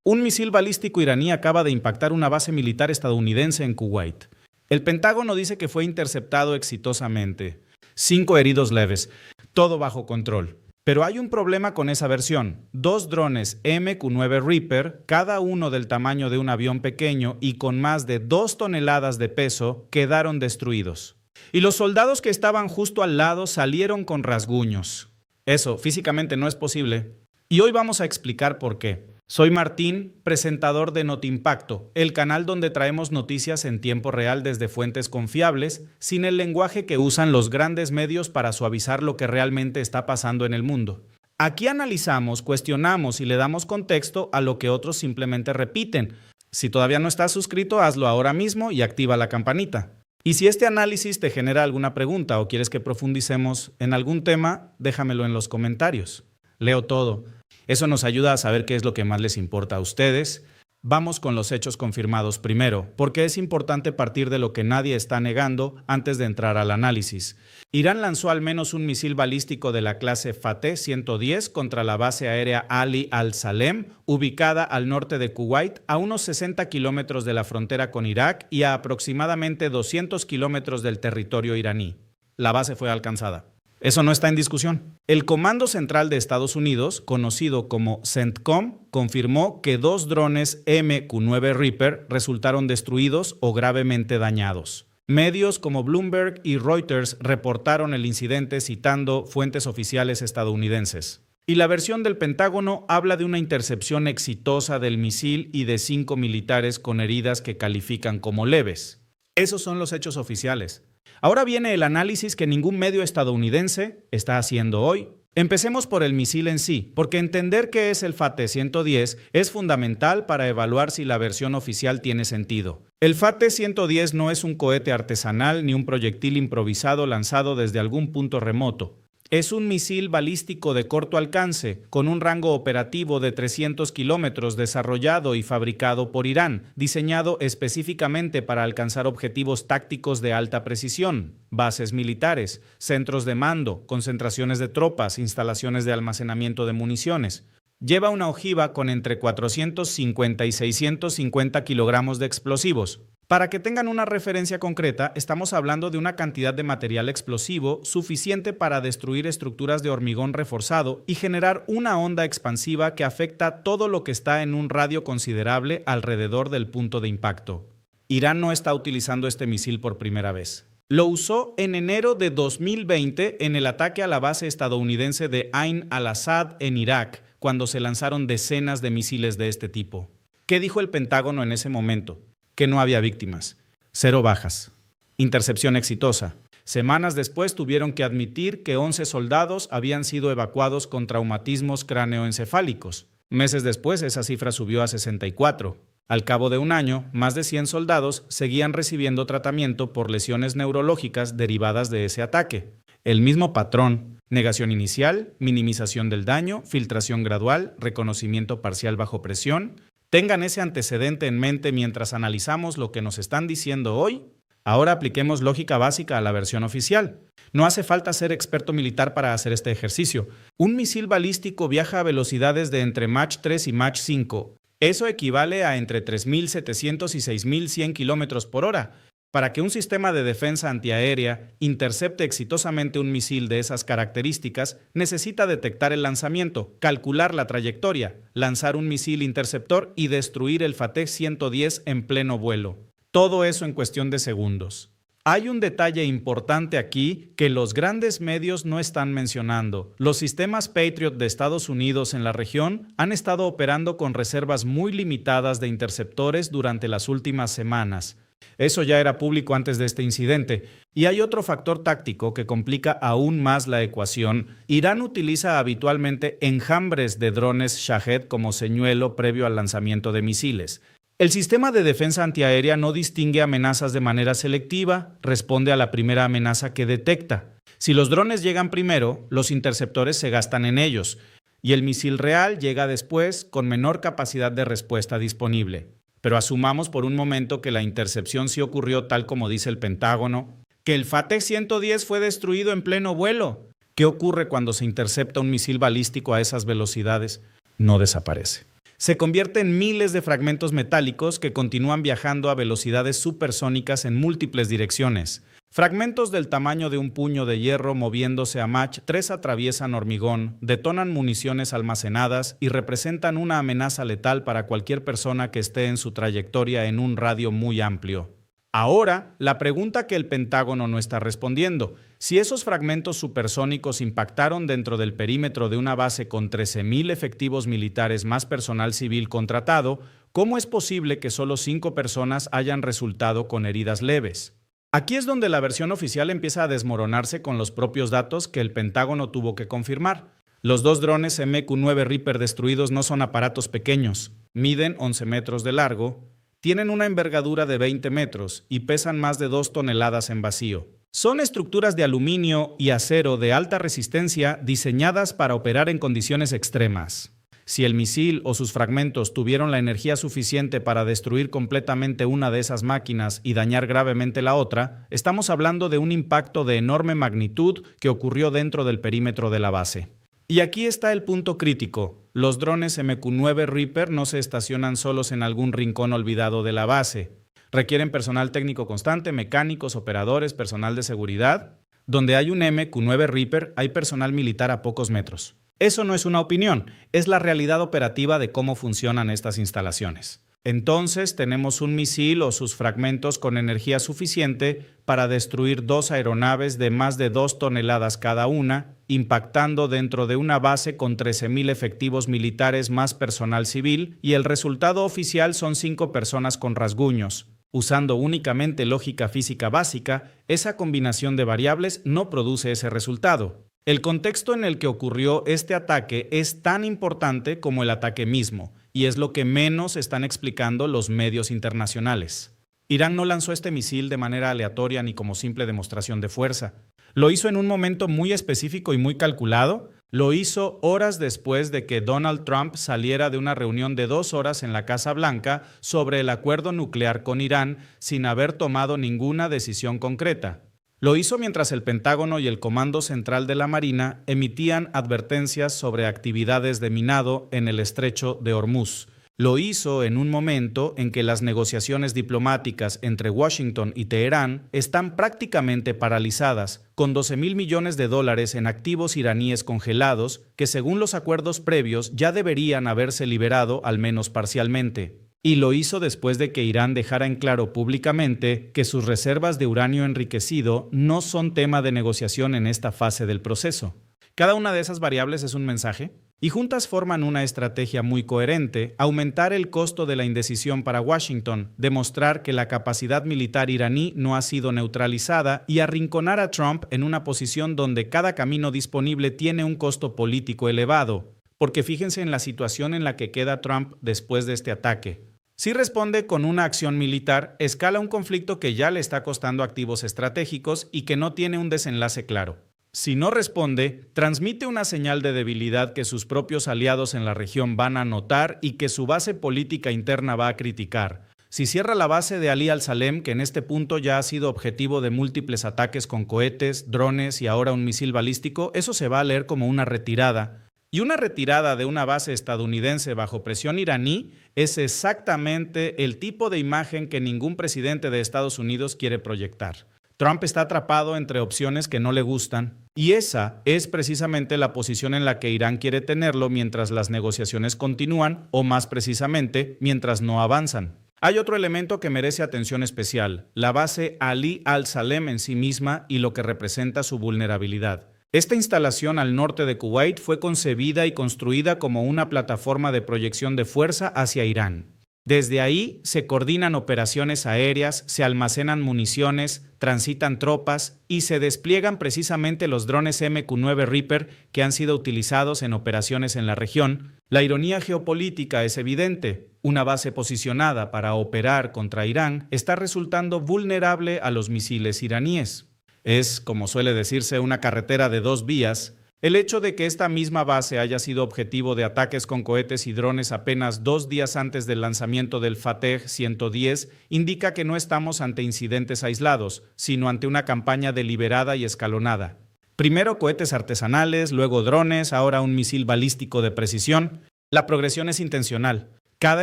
Un misil balístico iraní acaba de impactar una base militar estadounidense en Kuwait. El Pentágono dice que fue interceptado exitosamente. 5 heridos leves, todo bajo control. Pero hay un problema con esa versión. 2 drones MQ-9 Reaper, cada uno del tamaño de un avión pequeño y con más de 2 toneladas de peso, quedaron destruidos. Y los soldados que estaban justo al lado salieron con rasguños. Eso físicamente no es posible. Y hoy vamos a explicar por qué. Soy Martín, presentador de Notimpacto, el canal donde traemos noticias en tiempo real desde fuentes confiables, sin el lenguaje que usan los grandes medios para suavizar lo que realmente está pasando en el mundo. Aquí analizamos, cuestionamos y le damos contexto a lo que otros simplemente repiten. Si todavía no estás suscrito, hazlo ahora mismo y activa la campanita. Y si este análisis te genera alguna pregunta o quieres que profundicemos en algún tema, déjamelo en los comentarios. Leo todo. Eso nos ayuda a saber qué es lo que más les importa a ustedes. Vamos con los hechos confirmados primero, porque es importante partir de lo que nadie está negando antes de entrar al análisis. Irán lanzó al menos un misil balístico de la clase Fateh-110 contra la base aérea Ali al-Salem, ubicada al norte de Kuwait, a unos 60 kilómetros de la frontera con Irak y a aproximadamente 200 kilómetros del territorio iraní. La base fue alcanzada. Eso no está en discusión. El Comando Central de Estados Unidos, conocido como CENTCOM, confirmó que 2 drones MQ-9 Reaper resultaron destruidos o gravemente dañados. Medios como Bloomberg y Reuters reportaron el incidente citando fuentes oficiales estadounidenses. Y la versión del Pentágono habla de una intercepción exitosa del misil y de 5 militares con heridas que califican como leves. Esos son los hechos oficiales. Ahora viene el análisis que ningún medio estadounidense está haciendo hoy. Empecemos por el misil en sí, porque entender qué es el Fateh-110 es fundamental para evaluar si la versión oficial tiene sentido. El Fateh-110 no es un cohete artesanal ni un proyectil improvisado lanzado desde algún punto remoto. Es un misil balístico de corto alcance, con un rango operativo de 300 kilómetros desarrollado y fabricado por Irán, diseñado específicamente para alcanzar objetivos tácticos de alta precisión, bases militares, centros de mando, concentraciones de tropas, instalaciones de almacenamiento de municiones. Lleva una ojiva con entre 450 y 650 kilogramos de explosivos. Para que tengan una referencia concreta, estamos hablando de una cantidad de material explosivo suficiente para destruir estructuras de hormigón reforzado y generar una onda expansiva que afecta todo lo que está en un radio considerable alrededor del punto de impacto. Irán no está utilizando este misil por primera vez. Lo usó en enero de 2020 en el ataque a la base estadounidense de Ain al-Asad en Irak, cuando se lanzaron decenas de misiles de este tipo. ¿Qué dijo el Pentágono en ese momento? Que no había víctimas. 0 bajas. Intercepción exitosa. Semanas después tuvieron que admitir que 11 soldados habían sido evacuados con traumatismos cráneoencefálicos. Meses después esa cifra subió a 64. Al cabo de un año, más de 100 soldados seguían recibiendo tratamiento por lesiones neurológicas derivadas de ese ataque. El mismo patrón: negación inicial, minimización del daño, filtración gradual, reconocimiento parcial bajo presión. Tengan ese antecedente en mente mientras analizamos lo que nos están diciendo hoy. Ahora apliquemos lógica básica a la versión oficial. No hace falta ser experto militar para hacer este ejercicio. Un misil balístico viaja a velocidades de entre Mach 3 y Mach 5. Eso equivale a entre 3.700 y 6.100 kilómetros por hora. Para que un sistema de defensa antiaérea intercepte exitosamente un misil de esas características, necesita detectar el lanzamiento, calcular la trayectoria, lanzar un misil interceptor y destruir el Fateh-110 en pleno vuelo. Todo eso en cuestión de segundos. Hay un detalle importante aquí que los grandes medios no están mencionando. Los sistemas Patriot de Estados Unidos en la región han estado operando con reservas muy limitadas de interceptores durante las últimas semanas. Eso ya era público antes de este incidente. Y hay otro factor táctico que complica aún más la ecuación. Irán utiliza habitualmente enjambres de drones Shahed como señuelo previo al lanzamiento de misiles. El sistema de defensa antiaérea no distingue amenazas de manera selectiva, responde a la primera amenaza que detecta. Si los drones llegan primero, los interceptores se gastan en ellos, y el misil real llega después con menor capacidad de respuesta disponible. Pero asumamos por un momento que la intercepción sí ocurrió tal como dice el Pentágono, que el Fateh-110 fue destruido en pleno vuelo. ¿Qué ocurre cuando se intercepta un misil balístico a esas velocidades? No desaparece. se convierte en miles de fragmentos metálicos que continúan viajando a velocidades supersónicas en múltiples direcciones. Fragmentos del tamaño de un puño de hierro moviéndose a Mach 3 atraviesan hormigón, detonan municiones almacenadas y representan una amenaza letal para cualquier persona que esté en su trayectoria en un radio muy amplio. Ahora, la pregunta que el Pentágono no está respondiendo: si esos fragmentos supersónicos impactaron dentro del perímetro de una base con 13,000 efectivos militares más personal civil contratado, ¿cómo es posible que solo 5 personas hayan resultado con heridas leves? Aquí es donde la versión oficial empieza a desmoronarse con los propios datos que el Pentágono tuvo que confirmar. Los 2 drones MQ-9 Reaper destruidos no son aparatos pequeños, miden 11 metros de largo, tienen una envergadura de 20 metros y pesan más de 2 toneladas en vacío. Son estructuras de aluminio y acero de alta resistencia diseñadas para operar en condiciones extremas. Si el misil o sus fragmentos tuvieron la energía suficiente para destruir completamente una de esas máquinas y dañar gravemente la otra, estamos hablando de un impacto de enorme magnitud que ocurrió dentro del perímetro de la base. Y aquí está el punto crítico: los drones MQ-9 Reaper no se estacionan solos en algún rincón olvidado de la base. Requieren personal técnico constante, mecánicos, operadores, personal de seguridad. Donde hay un MQ-9 Reaper, hay personal militar a pocos metros. Eso no es una opinión, es la realidad operativa de cómo funcionan estas instalaciones. Entonces tenemos un misil o sus fragmentos con energía suficiente para destruir 2 aeronaves de más de 2 toneladas cada una, impactando dentro de una base con 13,000 efectivos militares más personal civil, y el resultado oficial son 5 personas con rasguños. Usando únicamente lógica física básica, esa combinación de variables no produce ese resultado. El contexto en el que ocurrió este ataque es tan importante como el ataque mismo, y es lo que menos están explicando los medios internacionales. Irán no lanzó este misil de manera aleatoria ni como simple demostración de fuerza. Lo hizo en un momento muy específico y muy calculado. Lo hizo horas después de que Donald Trump saliera de una reunión de 2 horas en la Casa Blanca sobre el acuerdo nuclear con Irán sin haber tomado ninguna decisión concreta. Lo hizo mientras el Pentágono y el Comando Central de la Marina emitían advertencias sobre actividades de minado en el estrecho de Hormuz. Lo hizo en un momento en que las negociaciones diplomáticas entre Washington y Teherán están prácticamente paralizadas, con $12,000 millones en activos iraníes congelados que, según los acuerdos previos, ya deberían haberse liberado al menos parcialmente. Y lo hizo después de que Irán dejara en claro públicamente que sus reservas de uranio enriquecido no son tema de negociación en esta fase del proceso. Cada una de esas variables es un mensaje, y juntas forman una estrategia muy coherente: aumentar el costo de la indecisión para Washington, demostrar que la capacidad militar iraní no ha sido neutralizada y arrinconar a Trump en una posición donde cada camino disponible tiene un costo político elevado. Porque fíjense en la situación en la que queda Trump después de este ataque. Si responde con una acción militar, escala un conflicto que ya le está costando activos estratégicos y que no tiene un desenlace claro. Si no responde, transmite una señal de debilidad que sus propios aliados en la región van a notar y que su base política interna va a criticar. Si cierra la base de Ali al-Salem, que en este punto ya ha sido objetivo de múltiples ataques con cohetes, drones y ahora un misil balístico, eso se va a leer como una retirada. Y una retirada de una base estadounidense bajo presión iraní es exactamente el tipo de imagen que ningún presidente de Estados Unidos quiere proyectar. Trump está atrapado entre opciones que no le gustan, y esa es precisamente la posición en la que Irán quiere tenerlo mientras las negociaciones continúan, o más precisamente, mientras no avanzan. Hay otro elemento que merece atención especial: la base Ali al-Salem en sí misma y lo que representa su vulnerabilidad. Esta instalación al norte de Kuwait fue concebida y construida como una plataforma de proyección de fuerza hacia Irán. Desde ahí se coordinan operaciones aéreas, se almacenan municiones, transitan tropas y se despliegan precisamente los drones MQ-9 Reaper que han sido utilizados en operaciones en la región. La ironía geopolítica es evidente. Una base posicionada para operar contra Irán está resultando vulnerable a los misiles iraníes. Es, como suele decirse, una carretera de 2 vías. El hecho de que esta misma base haya sido objetivo de ataques con cohetes y drones apenas 2 días antes del lanzamiento del Fateh 110 indica que no estamos ante incidentes aislados, sino ante una campaña deliberada y escalonada. Primero cohetes artesanales, luego drones, ahora un misil balístico de precisión. La progresión es intencional. Cada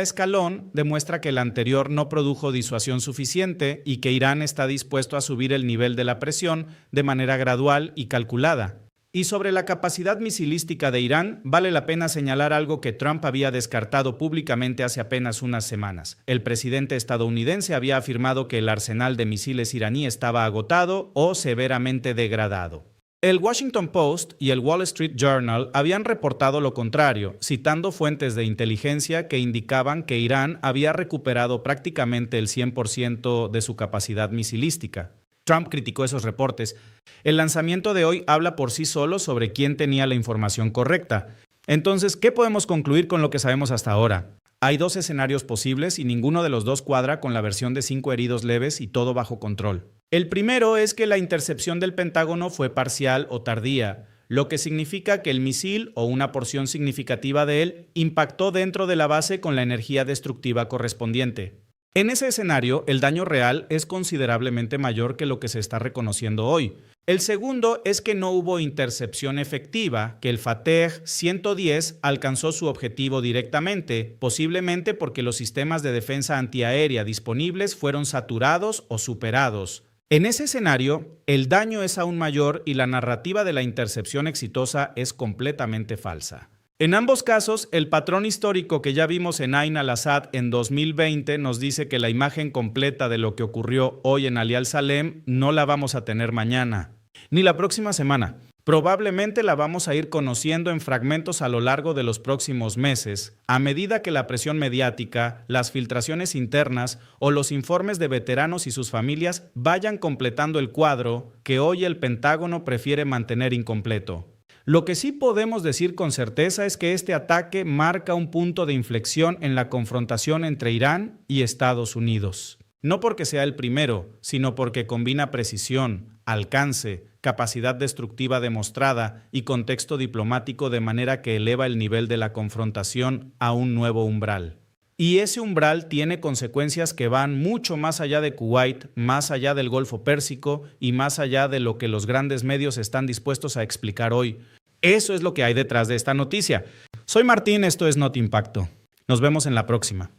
escalón demuestra que el anterior no produjo disuasión suficiente y que Irán está dispuesto a subir el nivel de la presión de manera gradual y calculada. Y sobre la capacidad misilística de Irán, vale la pena señalar algo que Trump había descartado públicamente hace apenas unas semanas. El presidente estadounidense había afirmado que el arsenal de misiles iraní estaba agotado o severamente degradado. El Washington Post y el Wall Street Journal habían reportado lo contrario, citando fuentes de inteligencia que indicaban que Irán había recuperado prácticamente el 100% de su capacidad misilística. Trump criticó esos reportes. El lanzamiento de hoy habla por sí solo sobre quién tenía la información correcta. Entonces, ¿qué podemos concluir con lo que sabemos hasta ahora? Hay dos escenarios posibles y ninguno de los dos cuadra con la versión de 5 heridos leves y todo bajo control. El primero es que la intercepción del Pentágono fue parcial o tardía, lo que significa que el misil o una porción significativa de él impactó dentro de la base con la energía destructiva correspondiente. En ese escenario, el daño real es considerablemente mayor que lo que se está reconociendo hoy. El segundo es que no hubo intercepción efectiva, que el Fateh 110 alcanzó su objetivo directamente, posiblemente porque los sistemas de defensa antiaérea disponibles fueron saturados o superados. En ese escenario, el daño es aún mayor y la narrativa de la intercepción exitosa es completamente falsa. En ambos casos, el patrón histórico que ya vimos en Ain al-Asad en 2020 nos dice que la imagen completa de lo que ocurrió hoy en Ali al-Salem no la vamos a tener mañana, ni la próxima semana. Probablemente la vamos a ir conociendo en fragmentos a lo largo de los próximos meses, a medida que la presión mediática, las filtraciones internas o los informes de veteranos y sus familias vayan completando el cuadro que hoy el Pentágono prefiere mantener incompleto. Lo que sí podemos decir con certeza es que este ataque marca un punto de inflexión en la confrontación entre Irán y Estados Unidos. No porque sea el primero, sino porque combina precisión, alcance, capacidad destructiva demostrada y contexto diplomático de manera que eleva el nivel de la confrontación a un nuevo umbral. Y ese umbral tiene consecuencias que van mucho más allá de Kuwait, más allá del Golfo Pérsico y más allá de lo que los grandes medios están dispuestos a explicar hoy. Eso es lo que hay detrás de esta noticia. Soy Martín, esto es Not Impacto. Nos vemos en la próxima.